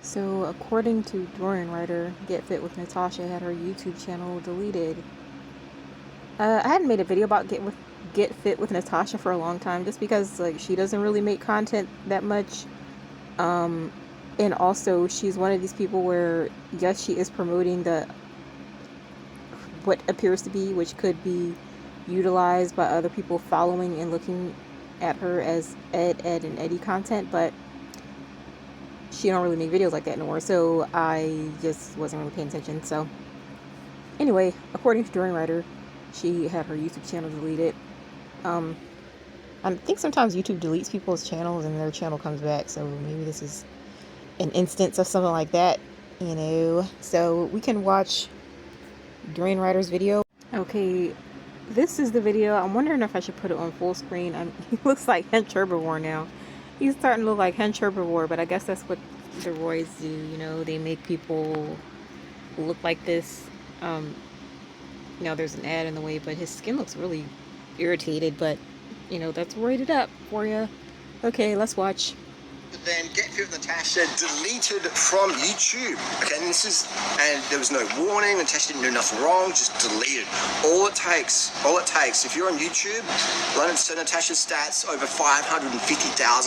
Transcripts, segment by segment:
So, according to Dorian writer, Get Fit with Natasha had her YouTube channel deleted. I hadn't made a video about Get Fit with Natasha for a long time, just because like she doesn't really make content that much. Um, and also she's one of these people where yes, she is promoting the what appears to be, which could be utilized by other people following and looking at her as Ed, and Eddie content, but she don't really make videos like that anymore, so I just wasn't really paying attention. So anyway, according to Dorian Writer, she had her YouTube channel deleted. I think sometimes YouTube deletes people's channels and their channel comes back, so maybe this is an instance of something like that, you know. So we can watch Dorian Writer's video. Okay, this is the video. I'm wondering if I should put it on full screen. He looks like Hench Herbivore now. He's starting to look like Hench Herbivore, but I guess that's what the roids do, you know. They make people look like this. There's an ad in the way, but his skin looks really irritated, but, you know, that's roided up for you. Okay, let's watch. Then Get Fit with Natasha deleted from YouTube. Okay, and there was no warning. Natasha didn't do nothing wrong, just deleted. All it takes, if you're on YouTube, so Natasha's stats, over 550,000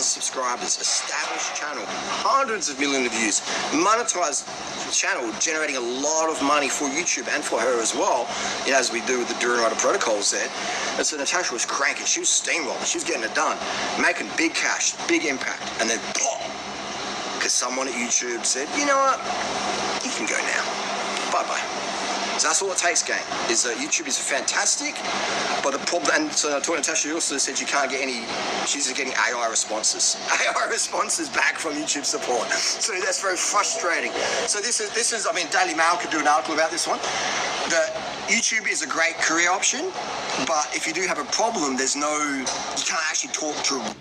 subscribers, established channel, hundreds of millions of views, monetized channel, generating a lot of money for YouTube and for her as well, you know, as we do with the Dorian Writer protocols there. And so Natasha was cranking, she was steamrolling, she was getting it done, making big cash, big impact, and then because someone at YouTube said, you know what, you can go now, bye-bye. So that's all it takes, gang, is YouTube is fantastic, but the problem, and so talking to Natasha, also said you can't get any, she's getting AI responses back from YouTube support, so that's very frustrating. So this is, I mean, Daily Mail could do an article about this one, that YouTube is a great career option, but if you do have a problem, you can't actually talk to them.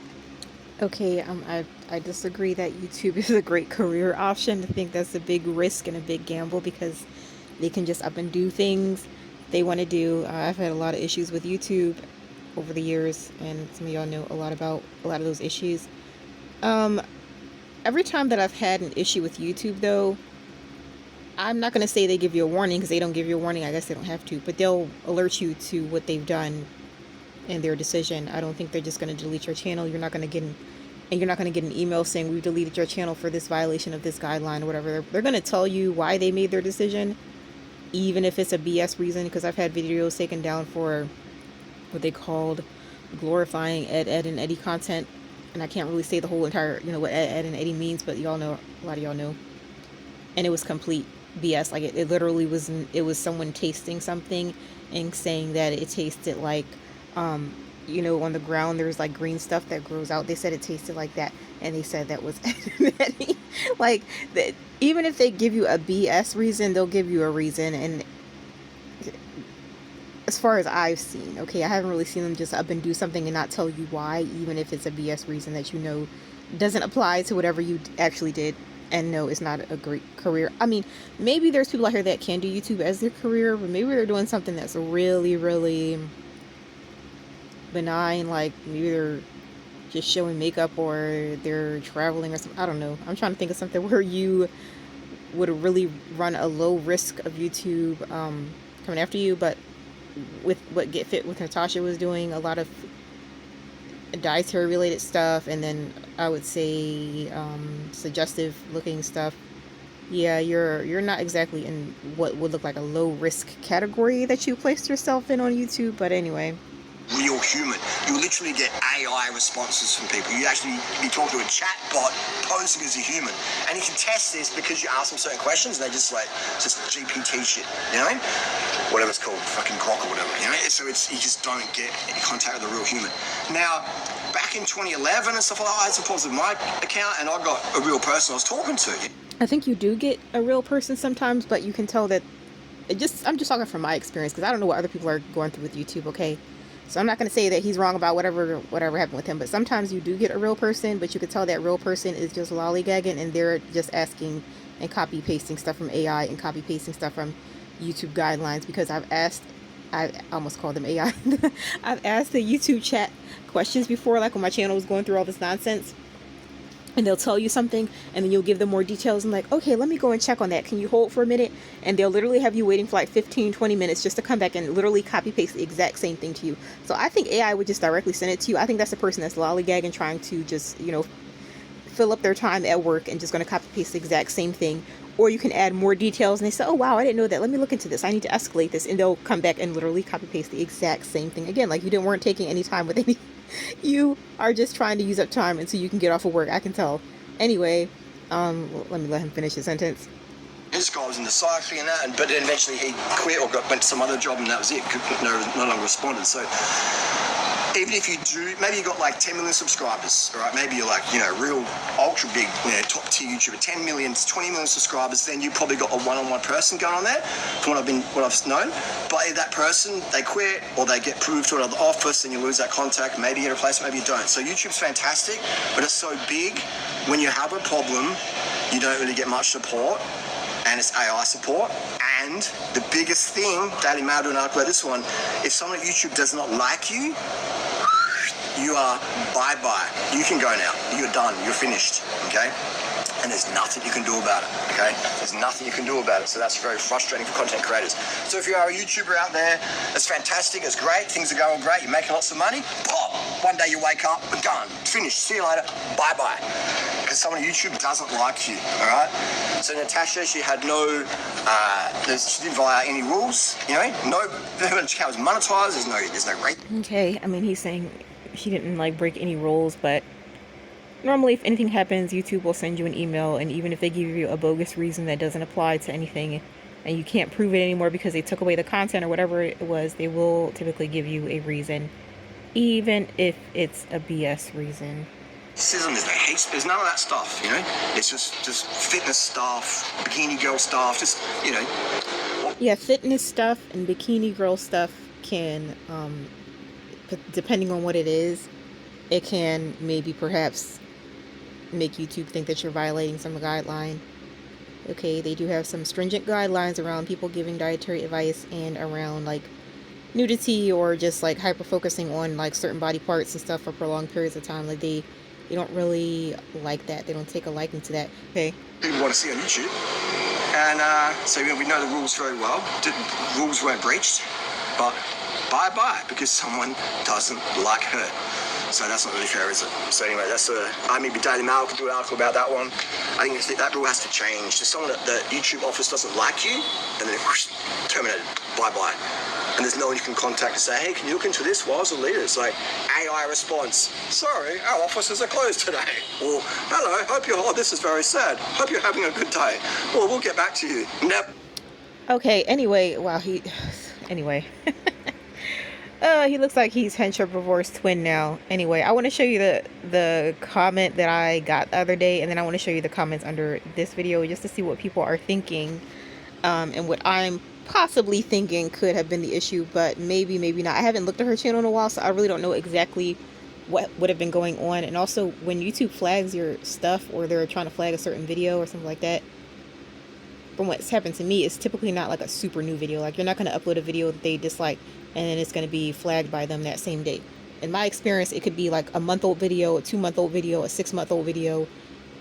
Okay, I disagree that YouTube is a great career option. I think that's a big risk and a big gamble because they can just up and do things they want to do. I've had a lot of issues with YouTube over the years, and some of y'all know a lot about a lot of those issues. Every time that I've had an issue with YouTube, though, I'm not going to say they give you a warning because they don't give you a warning. I guess they don't have to, but they'll alert you to what they've done and their decision. I don't think they're just going to delete your channel. You're not going to get an email saying we've deleted your channel for this violation of this guideline or whatever. They're going to tell you why they made their decision, even if it's a BS reason, because I've had videos taken down for what they called glorifying Ed, and Eddie content, and I can't really say the whole entire, you know, what Ed and Eddie means, but y'all know, a lot of y'all know, and it was complete BS. Like it literally was, it was someone tasting something and saying that it tasted like, you know, on the ground there's like green stuff that grows out. They said it tasted like that, and they said that was Eddie. Like that, even if they give you a BS reason, they'll give you a reason. And as far as I've seen, okay, I haven't really seen them just up and do something and not tell you why, even if it's a BS reason that you know doesn't apply to whatever you actually did. And no, it's not a great career. I mean, maybe there's people out here that can do YouTube as their career, but maybe they're doing something that's really, really benign, like maybe they're just showing makeup or they're traveling or something. I don't know. I'm trying to think of something where you would really run a low risk of YouTube coming after you. But with what Get Fit with Natasha was doing, a lot of dietary related stuff, and then I would say suggestive looking stuff. Yeah, you're not exactly in what would look like a low risk category that you placed yourself in on YouTube. But anyway, real human. You literally get AI responses from people. You actually be talking to a chat bot posing as a human. And you can test this because you ask them certain questions and they just GPT shit, you know? Whatever it's called, fucking grok or whatever, you know? So you just don't get any contact with a real human. Now, back in 2011 and stuff like that, I had some problems with my account and I got a real person I was talking to. I think you do get a real person sometimes, but you can tell that I'm just talking from my experience because I don't know what other people are going through with YouTube, okay? So I'm not going to say that he's wrong about whatever happened with him, but sometimes you do get a real person, but you could tell that real person is just lollygagging and they're just asking and copy pasting stuff from AI and copy pasting stuff from YouTube guidelines, because I almost called them AI. I've asked the YouTube chat questions before, like when my channel was going through all this nonsense, and they'll tell you something, and then you'll give them more details and like, okay, let me go and check on that. Can you hold for a minute? And they'll literally have you waiting for like 15-20 minutes just to come back and literally copy paste the exact same thing to you. So I think AI would just directly send it to you. I think that's the person that's lollygagging, trying to just, you know, fill up their time at work and just going to copy paste the exact same thing. Or you can add more details and they say, oh wow, I didn't know that, let me look into this, I need to escalate this, and they'll come back and literally copy paste the exact same thing again. Like you weren't taking any time with any you are just trying to use up time until you can get off of work, I can tell. Anyway, let me let him finish his sentence. This guy was in the cycling and that, but then eventually he quit or went to some other job, and that was it. No longer responded. So even if you do, maybe you got like 10 million subscribers, all right? Maybe you're like, you know, real ultra big, you know, top tier YouTuber, 10 million, 20 million subscribers, then you probably got a one-on-one person going on there, from what I've known. But if that person, they quit or they get proved to another office and you lose that contact, maybe you get a replacement, maybe you don't. So YouTube's fantastic, but it's so big. When you have a problem, you don't really get much support, and it's AI support. And the biggest thing, Daily Mail do an article about this one, if someone at YouTube does not like you, you are bye-bye. You can go now. You're done. You're finished, okay? And there's nothing you can do about it, okay? There's nothing you can do about it, so that's very frustrating for content creators. So if you are a YouTuber out there, it's fantastic, it's great, things are going great, you're making lots of money, pop! One day you wake up, and gone, finished, see you later, bye-bye. Because someone at YouTube doesn't like you, all right? So Natasha, she had no, she didn't violate any rules, you know? Her account was monetized, there's no rate. Okay, I mean, he's saying she didn't like break any rules, but normally if anything happens, YouTube will send you an email, and even if they give you a bogus reason that doesn't apply to anything and you can't prove it anymore because they took away the content or whatever it was, they will typically give you a reason, even if it's a BS reason. There's no hate, there's none of that stuff, you know? It's just fitness stuff, bikini girl stuff, just, you know. Yeah, fitness stuff and bikini girl stuff can, depending on what it is, it can maybe perhaps make YouTube think that you're violating some guideline. Okay, they do have some stringent guidelines around people giving dietary advice and around like nudity or just like hyper focusing on like certain body parts and stuff for prolonged periods of time. Like they don't really like that. They don't take a liking to that. Okay. People want to see on YouTube, and so we know the rules very well. Rules weren't breached, but bye-bye because someone doesn't like her. So that's not really fair, is it? So anyway, that's maybe Daily Mail could do an article about that one. I think that rule has to change. If someone at the YouTube office doesn't like you, and then whoosh, terminated, bye-bye. And there's no one you can contact and say, hey, can you look into this? Why was the leader? It's like AI response. Sorry, our offices are closed today. Or, hello, this is very sad. Hope you're having a good day. Well, we'll get back to you. Okay, anyway, wow, anyway. He looks like he's Hench Herbivore's twin now. Anyway, I want to show you the comment that I got the other day, and then I want to show you the comments under this video just to see what people are thinking, and what I'm possibly thinking could have been the issue, but maybe not. I haven't looked at her channel in a while, so I really don't know exactly what would have been going on. And also, when YouTube flags your stuff, or they're trying to flag a certain video or something like that, from what's happened to me, it's typically not like a super new video. Like, you're not going to upload a video that they dislike and then it's going to be flagged by them that same day. In my experience, it could be like a month-old video, a 2-month-old video, a 6-month-old video.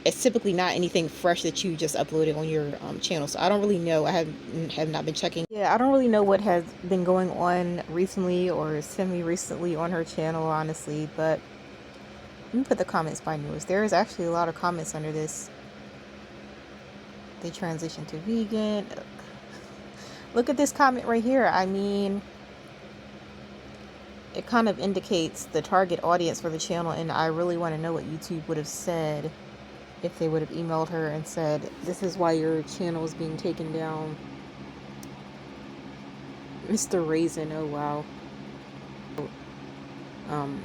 It's typically not anything fresh that you just uploaded on your channel. So I don't really know. I have not been checking. Yeah, I don't really know what has been going on recently or semi-recently on her channel, honestly. But let me put the comments by news. There is actually a lot of comments under this. They transitioned to vegan. Look at this comment right here. I mean, it kind of indicates the target audience for the channel, and I really want to know what YouTube would have said if they would have emailed her and said, this is why your channel is being taken down. Mr. Raisin, oh wow.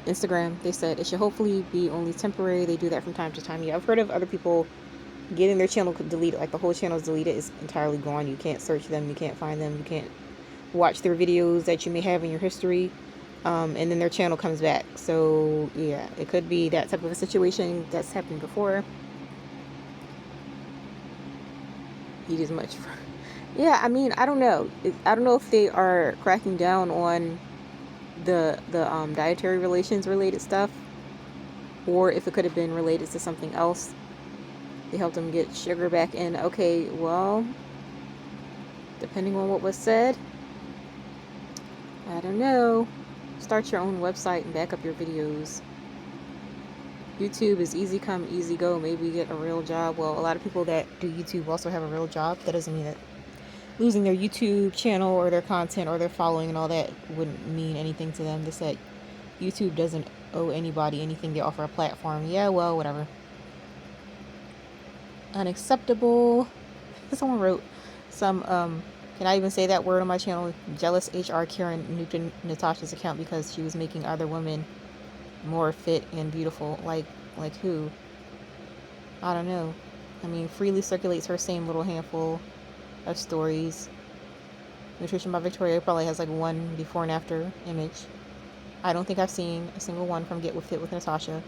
Instagram, they said it should hopefully be only temporary. They do that from time to time. Yeah, I've heard of other people getting their channel deleted, like the whole channel is deleted, is entirely gone. You can't search them, you can't find them, you can't watch their videos that you may have in your history, and then their channel comes back. So yeah, it could be that type of a situation that's happened before. Eat as much. Yeah, I mean, I don't know if they are cracking down on the dietary relations related stuff. or if it could have been related to something else. They helped him get sugar back in. Okay, well, depending on what was said, I don't know. Start your own website and back up your videos. YouTube is easy come, easy go. Maybe get a real job. Well, a lot of people that do YouTube also have a real job. That doesn't mean that losing their YouTube channel or their content or their following and all that wouldn't mean anything to them. They said YouTube doesn't owe anybody anything. They offer a platform. Yeah, well, whatever. Unacceptable. Someone wrote some, can I even say that word on my channel? Jealous HR Karen nuked Natasha's account because she was making other women more fit and beautiful. Like who? I don't know. I mean, freely circulates her same little handful of stories. Nutrition by Victoria probably has like one before and after image. I don't think I've seen a single one from Get With Fit with Natasha.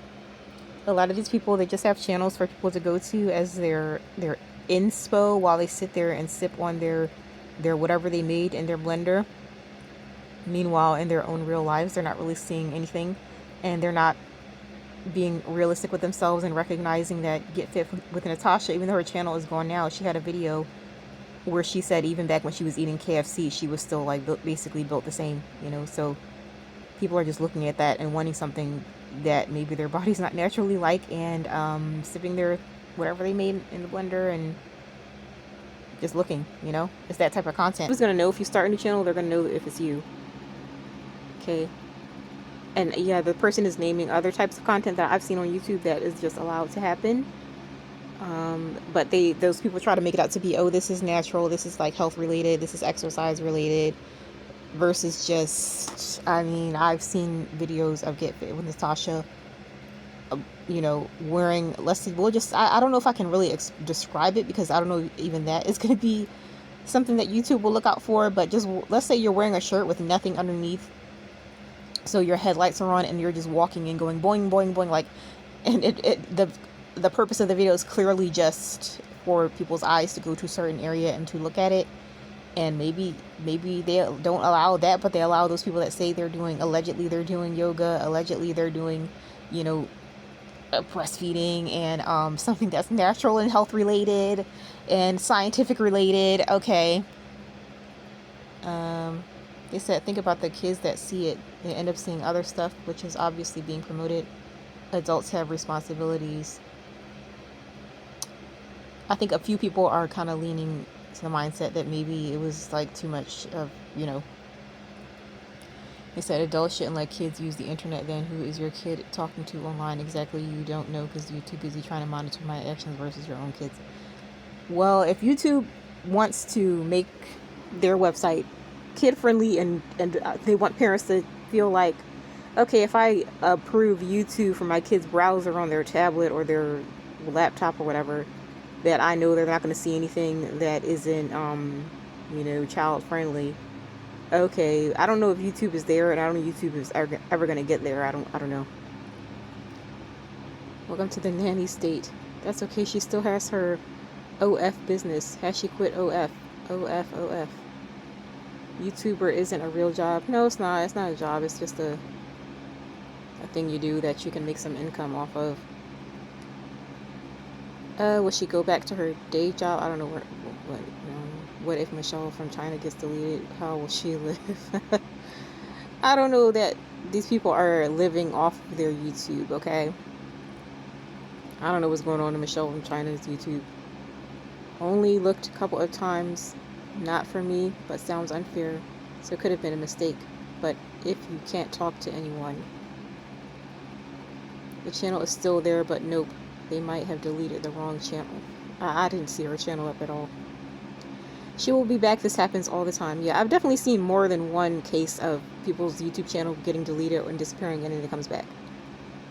A lot of these people, they just have channels for people to go to as their inspo while they sit there and sip on their whatever they made in their blender. Meanwhile, in their own real lives, they're not really seeing anything, and they're not being realistic with themselves and recognizing that Get Fit with Natasha, even though her channel is gone now, she had a video where she said even back when she was eating KFC, she was still like basically built the same, you know. So people are just looking at that and wanting something that maybe their body's not naturally like, and sipping their whatever they made in the blender and just looking, you know. It's that type of content. Who's gonna know if you start a new channel? They're gonna know if it's you. Okay. And yeah, the person is naming other types of content that I've seen on YouTube that is just allowed to happen. But those people try to make it out to be, oh, this is natural, this is like health related, this is exercise related, versus just, I mean, I've seen videos of Get Fit with Natasha, you know, wearing I don't know if I can really describe it, because I don't know even that is going to be something that YouTube will look out for. But just let's say you're wearing a shirt with nothing underneath, so your headlights are on and you're just walking and going boing boing boing, like, and the purpose of the video is clearly just for people's eyes to go to a certain area and to look at it. And maybe they don't allow that, but they allow those people that say allegedly they're doing yoga, allegedly they're doing, you know, breastfeeding and something that's natural and health related and scientific related. Okay. They said, think about the kids that see it. They end up seeing other stuff, which is obviously being promoted. Adults have responsibilities. I think a few people are kind of leaning to the mindset that maybe it was like too much of, you know. They said adults shouldn't let kids use the internet. Then who is your kid talking to online? Exactly, you don't know, because you're too busy trying to monitor my actions versus your own kids. Well, if YouTube wants to make their website kid friendly and they want parents to feel like, okay, if I approve YouTube for my kid's browser on their tablet or their laptop or whatever, that I know they're not going to see anything that isn't, you know, child friendly. Okay, I don't know if YouTube is there, and I don't know if YouTube is ever going to get there. I don't know. Welcome to the nanny state. That's okay. She still has her OF business. Has she quit OF? OF. YouTuber isn't a real job. No, it's not. It's not a job. It's just a thing you do that you can make some income off of. Will she go back to her day job? I don't know what if Michelle from China gets deleted? How will she live? I don't know that these people are living off of their YouTube, okay? I don't know what's going on in Michelle from China's YouTube. Only looked a couple of times. Not for me, but sounds unfair. So it could have been a mistake. But if you can't talk to anyone, the channel is still there, but nope. They might have deleted the wrong channel. I didn't see her channel up at all. She will be back. This happens all the time. Yeah, I've definitely seen more than one case of people's YouTube channel getting deleted and disappearing, and then it comes back.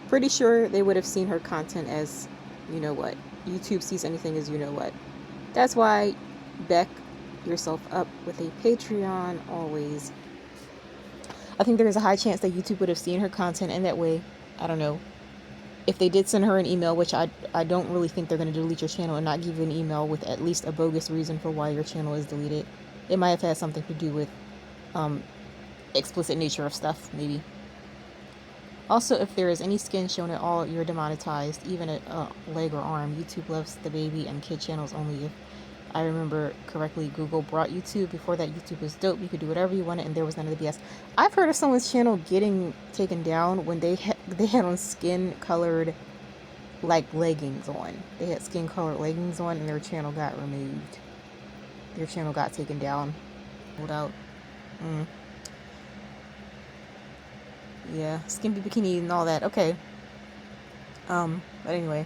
Pretty sure they would have seen her content as, you know what. YouTube sees anything as you know what. That's why back yourself up with a Patreon always. I think there is a high chance that YouTube would have seen her content in that way. I don't know. If they did send her an email, which I don't really think they're going to delete your channel and not give you an email with at least a bogus reason for why your channel is deleted. It might have had something to do with explicit nature of stuff, maybe. Also, if there is any skin shown at all, you're demonetized, even a leg or arm. YouTube loves the baby and kid channels only. If I remember correctly, Google brought YouTube. Before that, YouTube was dope. You could do whatever you wanted, and there was none of the BS. I've heard of someone's channel getting taken down when they had on skin-colored, like, leggings on. They had skin-colored leggings on, and their channel got removed. Their channel got taken down. Hold out. Yeah, skimpy bikini and all that. Okay. But anyway,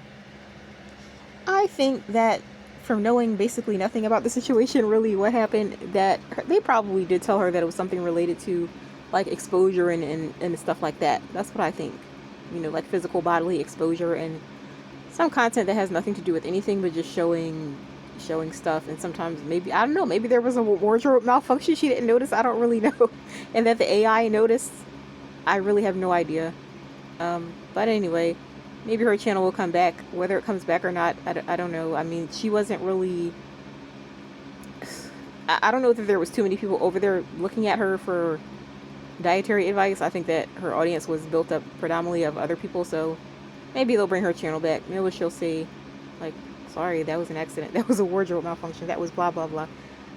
I think that from knowing basically nothing about the situation, really what happened, that they probably did tell her that it was something related to like exposure and stuff like that. That's what I think. You know, like physical bodily exposure and some content that has nothing to do with anything but just showing stuff. And sometimes maybe, I don't know, maybe there was a wardrobe malfunction she didn't notice. I don't really know. And that the AI noticed. I really have no idea. But anyway, maybe her channel will come back. Whether it comes back or not, I don't know. I mean, she wasn't really... I don't know that there was too many people over there looking at her for dietary advice. I think that her audience was built up predominantly of other people, so maybe they'll bring her channel back. Maybe she'll say, like, sorry, that was an accident. That was a wardrobe malfunction. That was blah, blah, blah.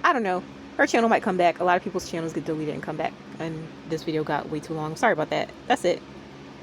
I don't know. Her channel might come back. A lot of people's channels get deleted and come back. And this video got way too long. Sorry about that. That's it.